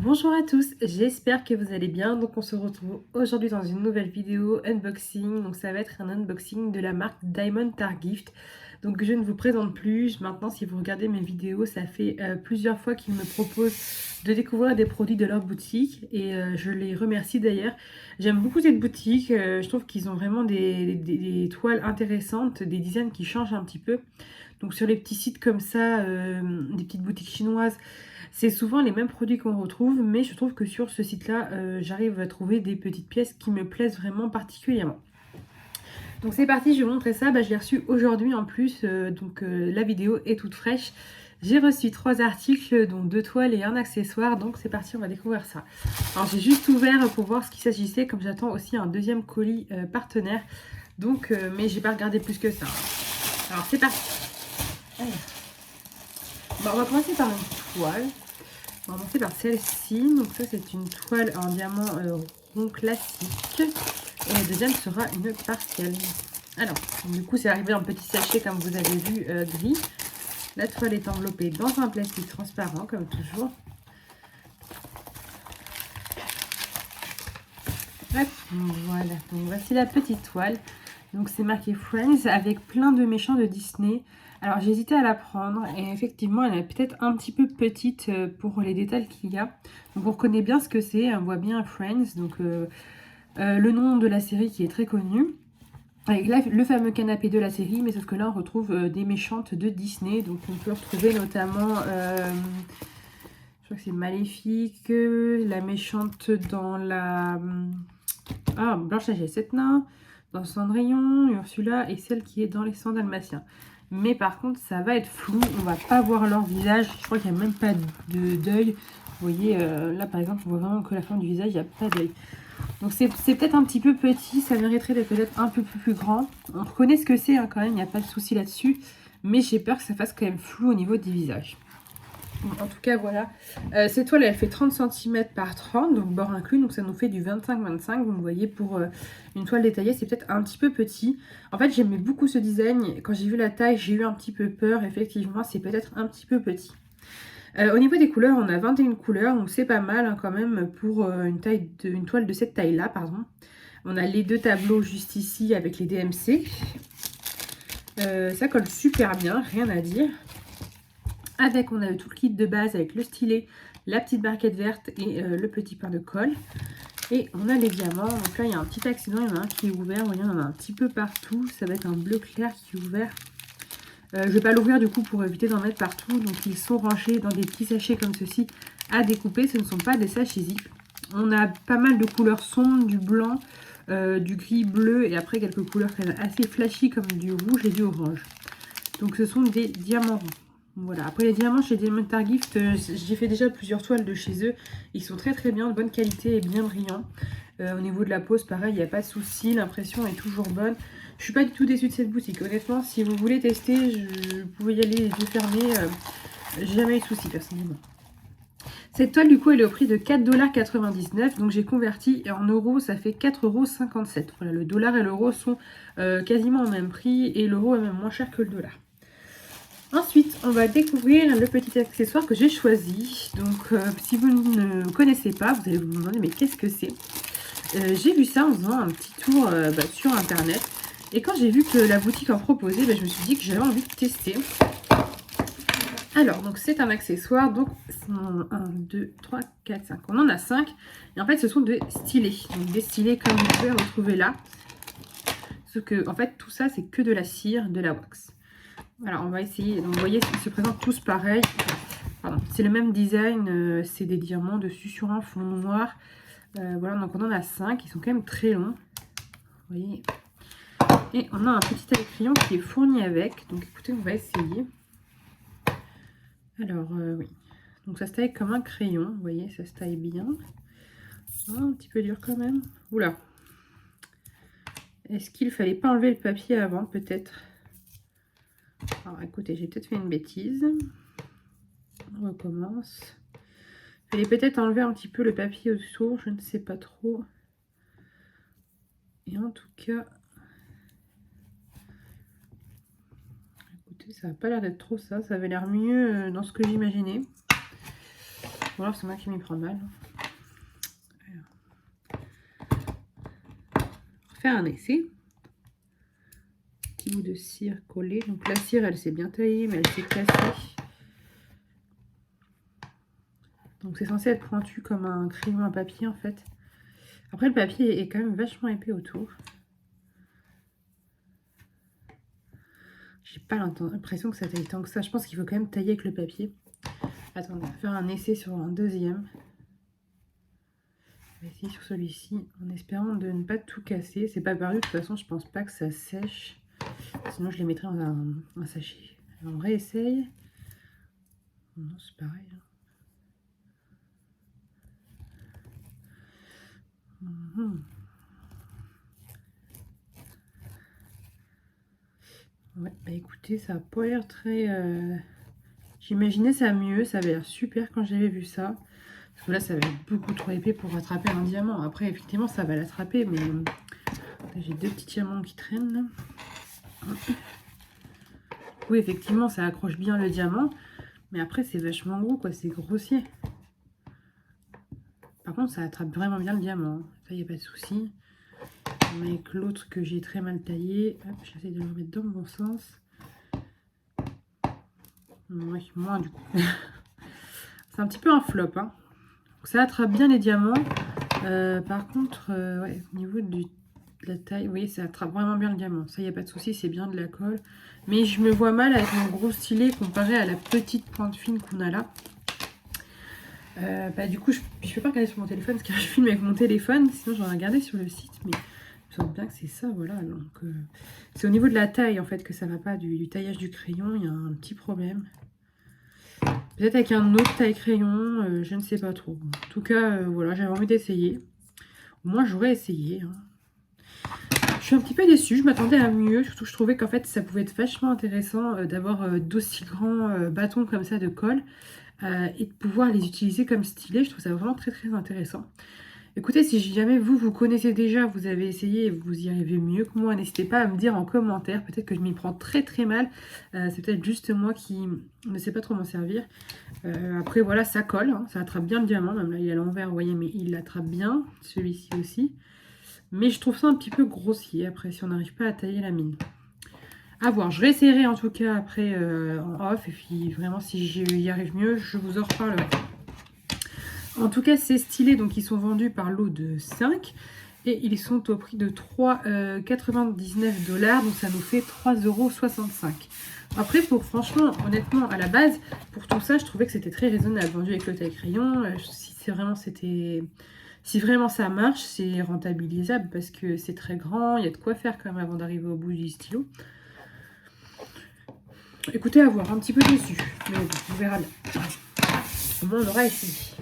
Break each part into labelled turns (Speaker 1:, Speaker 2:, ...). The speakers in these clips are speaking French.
Speaker 1: Bonjour à tous, j'espère que vous allez bien. Donc on se retrouve aujourd'hui dans une nouvelle vidéo unboxing. Donc ça va être un unboxing de la marque Diamond Targift. Donc je ne vous présente plus. Maintenant, si vous regardez mes vidéos, ça fait plusieurs fois qu'ils me proposent de découvrir des produits de leur boutique. Et je les remercie d'ailleurs. J'aime beaucoup cette boutique. Je trouve qu'ils ont vraiment des toiles intéressantes, des designs qui changent un petit peu. Donc sur les petits sites comme ça, des petites boutiques chinoises, c'est souvent les mêmes produits qu'on retrouve, mais je trouve que sur ce site-là, j'arrive à trouver des petites pièces qui me plaisent vraiment particulièrement. Donc c'est parti, je vais vous montrer ça. Je l'ai reçu aujourd'hui en plus, la vidéo est toute fraîche. J'ai reçu 3 articles, dont 2 toiles et un accessoire. Donc c'est parti, on va découvrir ça. Alors j'ai juste ouvert pour voir ce qu'il s'agissait, comme j'attends aussi un deuxième colis partenaire. Donc, mais j'ai pas regardé plus que ça. Alors c'est parti. On va commencer par une toile. On va commencer par celle-ci. Donc ça, c'est une toile en diamant rond classique. Et la deuxième sera une partielle. Alors, du coup, c'est arrivé en petit sachet, comme vous avez vu, gris. La toile est enveloppée dans un plastique transparent, comme toujours. Hop, voilà. Donc voici la petite toile. Donc c'est marqué Friends avec plein de méchants de Disney. Alors j'hésitais à la prendre et effectivement elle est peut-être un petit peu petite pour les détails qu'il y a. Donc on reconnaît bien ce que c'est, on voit bien Friends, donc le nom de la série qui est très connu. Avec là, le fameux canapé de la série, mais sauf que là on retrouve des méchantes de Disney. Donc on peut retrouver notamment, je crois que c'est Maléfique, la méchante dans la... Blanche-Neige et 7 nains, dans Cendrillon, Ursula et celle qui est dans les 100 Dalmatiens. Mais par contre, ça va être flou, on va pas voir leur visage. Je crois qu'il n'y a même pas d'œil. Vous voyez, là par exemple, on voit vraiment que la forme du visage, il n'y a pas d'œil. Donc c'est peut-être un petit peu petit, ça mériterait d'être peut-être un peu plus grand. On reconnaît ce que c'est hein, quand même, il n'y a pas de souci là-dessus. Mais j'ai peur que ça fasse quand même flou au niveau du visage. En tout cas, voilà. Cette toile, elle fait 30 cm par 30, donc bord inclus. Donc ça nous fait du 25-25. Vous me voyez, pour une toile détaillée, c'est peut-être un petit peu petit. En fait, j'aimais beaucoup ce design. Quand j'ai vu la taille, j'ai eu un petit peu peur. Effectivement, c'est peut-être un petit peu petit. Au niveau des couleurs, on a 21 couleurs. Donc c'est pas mal hein, quand même pour une toile de cette taille-là, pardon. On a les deux tableaux juste ici avec les DMC. Ça colle super bien, rien à dire. Avec, on a tout le kit de base avec le stylet, la petite barquette verte et le petit pain de colle. Et on a les diamants. Donc là, il y a un petit accident, il y en a un qui est ouvert. Vous voyez, on en a un petit peu partout. Ça va être un bleu clair qui est ouvert. Je ne vais pas l'ouvrir du coup pour éviter d'en mettre partout. Donc ils sont rangés dans des petits sachets comme ceci à découper. Ce ne sont pas des sachets zip. On a pas mal de couleurs sombres, du blanc, du gris bleu et après quelques couleurs quand même assez flashy comme du rouge et du orange. Donc ce sont des diamants ronds. Voilà, après les diamants chez Diamond Targift, j'ai fait déjà plusieurs toiles de chez eux. Ils sont très très bien, de bonne qualité et bien brillants. Au niveau de la pose, pareil, il n'y a pas de souci, l'impression est toujours bonne. Je suis pas du tout déçue de cette boutique. Honnêtement, si vous voulez tester, vous pouvez y aller les yeux fermés. J'ai jamais eu de souci personnellement. Cette toile, du coup, elle est au prix de 4,99 $. Donc j'ai converti et en euros, ça fait 4,57 €. Voilà, le dollar et l'euro sont quasiment au même prix et l'euro est même moins cher que le dollar. Ensuite, on va découvrir le petit accessoire que j'ai choisi. Donc, si vous ne connaissez pas, vous allez vous demander mais qu'est-ce que c'est? J'ai vu ça en faisant un petit tour sur internet. Et quand j'ai vu que la boutique en proposait, je me suis dit que j'avais envie de tester. Alors, donc c'est un accessoire. Donc, 1, 2, 3, 4, 5. On en a 5. Et en fait, ce sont des stylets. Donc, des stylets comme vous pouvez retrouver là. Sauf que, en fait, tout ça, c'est que de la cire, de la wax. Voilà, on va essayer. Donc, vous voyez, ils se présentent tous pareil. C'est le même design. C'est des diamants dessus sur un fond noir. Voilà, donc on en a 5. Ils sont quand même très longs. Vous voyez. Et on a un petit crayon qui est fourni avec. Donc, écoutez, on va essayer. Alors, oui. Donc, ça se taille comme un crayon. Vous voyez, ça se taille bien. Un petit peu dur quand même. Oula. Est-ce qu'il fallait pas enlever le papier avant, peut-être? Alors, écoutez, j'ai peut-être fait une bêtise. On recommence. Il fallait peut-être enlever un petit peu le papier autour, je ne sais pas trop. Et en tout cas, écoutez, ça n'a pas l'air d'être trop ça. Ça avait l'air mieux dans ce que j'imaginais. Ou alors c'est moi qui m'y prends mal. Faire un essai. Petit bout de cire collé. Donc la cire, elle s'est bien taillée, mais elle s'est cassée. Donc c'est censé être pointu comme un crayon à papier en fait. Après le papier est quand même vachement épais autour. J'ai pas l'impression que ça taille tant que ça. Je pense qu'il faut quand même tailler avec le papier. Attendez, on va faire un essai sur un deuxième. On va essayer sur celui-ci en espérant de ne pas tout casser. C'est pas paru, de toute façon je pense pas que ça sèche. Sinon je les mettrais dans un sachet. Alors, on réessaye. Non, c'est pareil. Ouais, bah écoutez, ça a pas l'air très... J'imaginais ça mieux, ça avait l'air super quand j'avais vu ça. Parce que là, ça va être beaucoup trop épais pour rattraper un diamant. Après, effectivement, ça va l'attraper, mais j'ai deux petits diamants qui traînent là. Oui, effectivement, ça accroche bien le diamant. Mais après, c'est vachement gros, quoi. C'est grossier. Par contre, ça attrape vraiment bien le diamant. Ça, il n'y a pas de souci. Mais avec l'autre que j'ai très mal taillé, hop, j'essaie de le remettre dans le bon sens. Oui, moins du coup. C'est un petit peu un flop, hein. Ça attrape bien les diamants. Par contre, ouais, au niveau de la taille, vous voyez, ça attrape vraiment bien le diamant. Ça, il n'y a pas de souci, c'est bien de la colle. Mais je me vois mal avec mon gros stylet comparé à la petite pointe fine qu'on a là. Bah, du coup, je ne peux pas regarder sur mon téléphone parce que je filme avec mon téléphone. Sinon, j'aurais regardé sur le site. Mais je sens bien que c'est ça, voilà. Donc, c'est au niveau de la taille, en fait, que ça ne va pas du taillage du crayon. Il y a un petit problème. Peut-être avec un autre taille crayon, je ne sais pas trop. En tout cas, voilà, j'avais envie d'essayer. Au moins, j'aurais essayé. Hein. Je suis un petit peu déçue, je m'attendais à mieux. Surtout, je trouvais qu'en fait, ça pouvait être vachement intéressant d'avoir d'aussi grands bâtons comme ça de colle et de pouvoir les utiliser comme stylet. Je trouve ça vraiment très très intéressant. Écoutez, si jamais vous connaissez déjà, vous avez essayé et vous y arrivez mieux que moi, n'hésitez pas à me dire en commentaire. Peut-être que je m'y prends très très mal. C'est peut-être juste moi qui ne sais pas trop m'en servir. Après, voilà, ça colle. Hein, ça attrape bien le diamant. Même là, il est à l'envers, vous voyez, mais il l'attrape bien. Celui-ci aussi. Mais je trouve ça un petit peu grossier. Après, si on n'arrive pas à tailler la mine. À voir. Je réessayerai en tout cas après en off. Et puis, vraiment, si j'y arrive mieux, je vous en reparlerai. En tout cas, ces stylets, donc, ils sont vendus par lot de 5 et ils sont au prix de 3,99 $. Donc, ça nous fait 3,65 €. Après, franchement, honnêtement, à la base, pour tout ça, je trouvais que c'était très raisonnable. Vendu avec le taille crayon, si vraiment ça marche, c'est rentabilisable parce que c'est très grand. Il y a de quoi faire quand même avant d'arriver au bout du stylo. Écoutez, à voir, un petit peu déçu. Mais bon, on verra bien. Au moins, on aura essayé.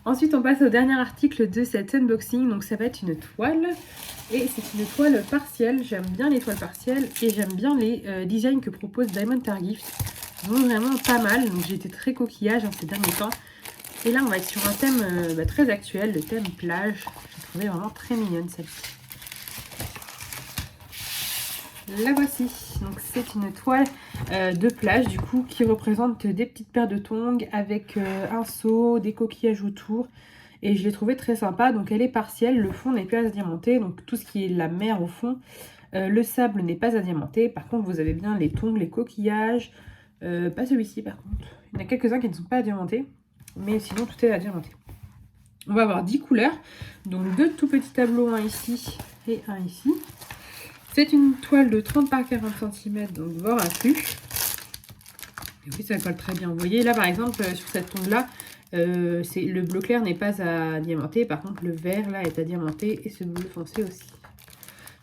Speaker 1: Ensuite, on passe au dernier article de cet unboxing. Donc, ça va être une toile. Et c'est une toile partielle. J'aime bien les toiles partielles. Et j'aime bien les designs que propose Diamond Art Gift. Ils sont vraiment pas mal. Donc, j'ai été très coquillage ces derniers temps. Et là, on va être sur un thème très actuel, le thème plage. J'ai trouvé vraiment très mignonne celle-ci. La voici. Donc, c'est une toile de plage, du coup, qui représente des petites paires de tongs avec un seau, des coquillages autour. Et je l'ai trouvée très sympa. Donc, elle est partielle. Le fond n'est pas adiamanté. Donc, tout ce qui est la mer au fond, le sable n'est pas adiamanté. Par contre, vous avez bien les tongs, les coquillages. Pas celui-ci, par contre. Il y en a quelques-uns qui ne sont pas adiamantés. Mais sinon, tout est adiamanté. On va avoir 10 couleurs. Donc, 2 tout petits tableaux, un ici et un ici. C'est une toile de 30 par 40 cm, donc bord à flux. Et oui, ça colle très bien. Vous voyez, là, par exemple, sur cette tonde-là, le bleu clair n'est pas adiamanté. Par contre, le vert, là, est adiamanté. Et ce bleu foncé aussi.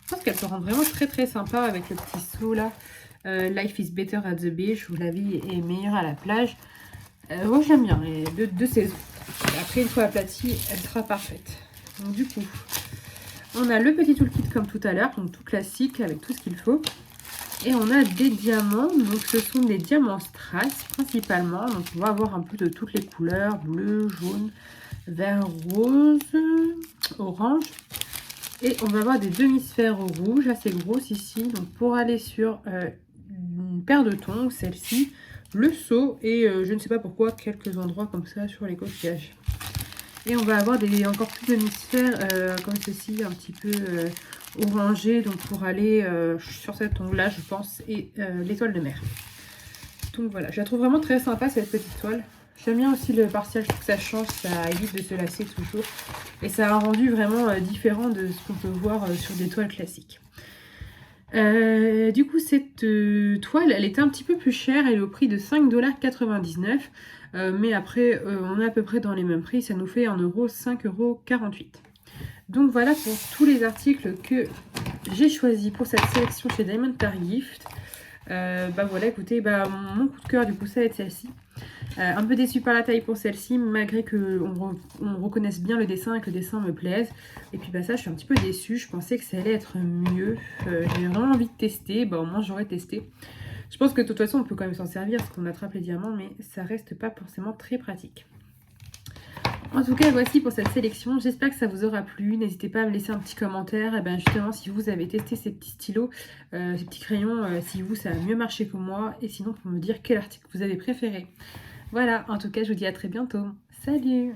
Speaker 1: Je pense qu'elle se rend vraiment très, très sympa avec le petit seau, là. Life is better at the beach, où la vie est meilleure à la plage. Moi j'aime bien les deux saisons. Après, une fois aplatie, elle sera parfaite. Donc du coup, on a le petit toolkit comme tout à l'heure, donc tout classique avec tout ce qu'il faut. Et on a des diamants, donc ce sont des diamants strass principalement. Donc on va avoir un peu de toutes les couleurs, bleu, jaune, vert, rose, orange. Et on va avoir des demi-sphères rouges assez grosses ici. Donc pour aller sur une paire de tongs, celle-ci, le seau et je ne sais pas pourquoi quelques endroits comme ça sur les coquillages. Et on va avoir encore plus de mystères comme ceci, un petit peu orangé, donc pour aller sur cet ongle-là, je pense, et l'étoile de mer. Donc voilà, je la trouve vraiment très sympa cette petite toile. J'aime bien aussi le partiel, je trouve que ça change, ça évite de se lasser toujours. Et ça a un rendu vraiment différent de ce qu'on peut voir sur des toiles classiques. Du coup, cette toile, elle était un petit peu plus chère, elle est au prix de 5,99 $. Mais après, on est à peu près dans les mêmes prix, ça nous fait 5,48 €. Donc voilà pour tous les articles que j'ai choisis pour cette sélection chez Diamond Par Gift. Voilà, écoutez, mon coup de cœur du coup ça va être celle-ci. Un peu déçue par la taille pour celle-ci, malgré qu'on reconnaisse bien le dessin et que le dessin me plaise. Et puis ça, je suis un petit peu déçue, je pensais que ça allait être mieux. J'ai vraiment envie de tester, au moins j'aurais testé. Je pense que de toute façon on peut quand même s'en servir parce qu'on attrape les diamants, mais ça reste pas forcément très pratique. En tout cas, voici pour cette sélection. J'espère que ça vous aura plu. N'hésitez pas à me laisser un petit commentaire. Et justement, si vous avez testé ces petits stylos, ces petits crayons, si vous, ça a mieux marché que moi. Et sinon, pour me dire quel article vous avez préféré. Voilà, en tout cas, je vous dis à très bientôt. Salut!